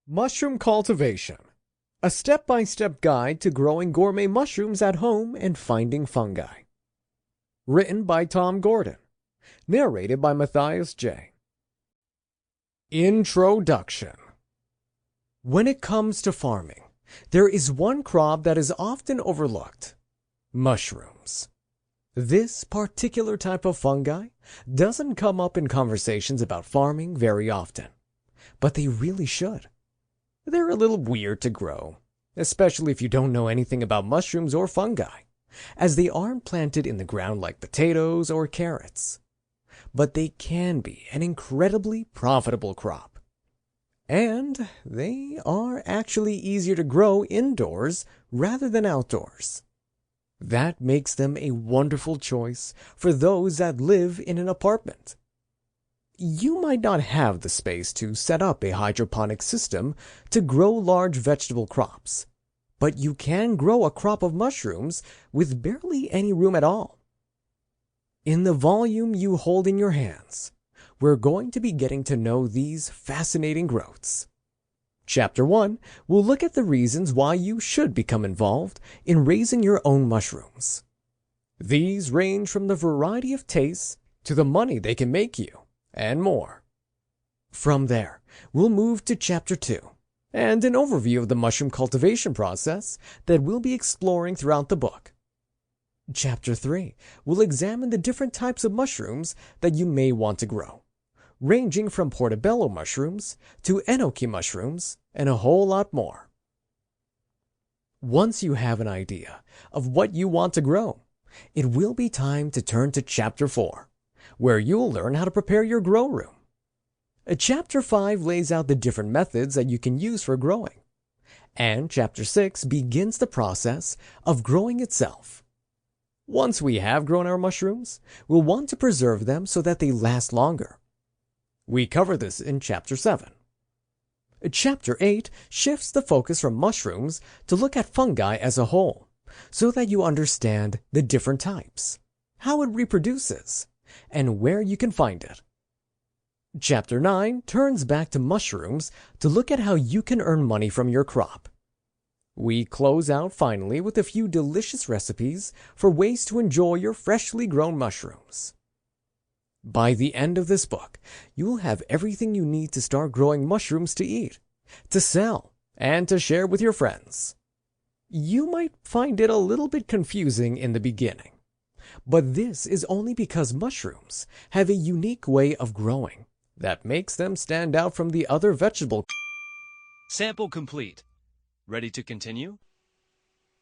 Mushroom Cultivation, a step-by-step guide to growing gourmet mushrooms at home and finding fungi. Written by Tom Gordon. Narrated by Matyas J. Introduction. When it comes to farming, there is one crop that is often overlooked: mushrooms. This particular type of fungi doesn't come up in conversations about farming very often, but they really should. They're a little weird to grow, especially if you don't know anything about mushrooms or fungi, as they aren't planted in the ground like potatoes or carrots. But they can be an incredibly profitable crop. And they are actually easier to grow indoors rather than outdoors. That makes them a wonderful choice for those that live in an apartment. You might not have the space to set up a hydroponic system to grow large vegetable crops, but you can grow a crop of mushrooms with barely any room at all. In the volume you hold in your hands, we're going to be getting to know these fascinating growths. Chapter 1 will look at the reasons why you should become involved in raising your own mushrooms. These range from the variety of tastes to the money they can make you, and more. From there, we'll move to Chapter 2, and an overview of the mushroom cultivation process that we'll be exploring throughout the book. Chapter 3 will examine the different types of mushrooms that you may want to grow, ranging from portobello mushrooms to enoki mushrooms, and a whole lot more. Once you have an idea of what you want to grow, it will be time to turn to Chapter 4, where you'll learn how to prepare your grow room. Chapter 5 lays out the different methods that you can use for growing, and Chapter 6 begins the process of growing itself. Once we have grown our mushrooms, we'll want to preserve them so that they last longer. We cover this in Chapter 7. Chapter 8 shifts the focus from mushrooms to look at fungi as a whole, so that you understand the different types, how it reproduces, and where you can find it. Chapter 9 turns back to mushrooms to look at how you can earn money from your crop. We close out finally with a few delicious recipes for ways to enjoy your freshly grown mushrooms. By the end of this book, you'll have everything you need to start growing mushrooms to eat, to sell, and to share with your friends. You might find it a little bit confusing in the beginning, but this is only because mushrooms have a unique way of growing that makes them stand out from the other vegetable. Sample complete. Ready to continue?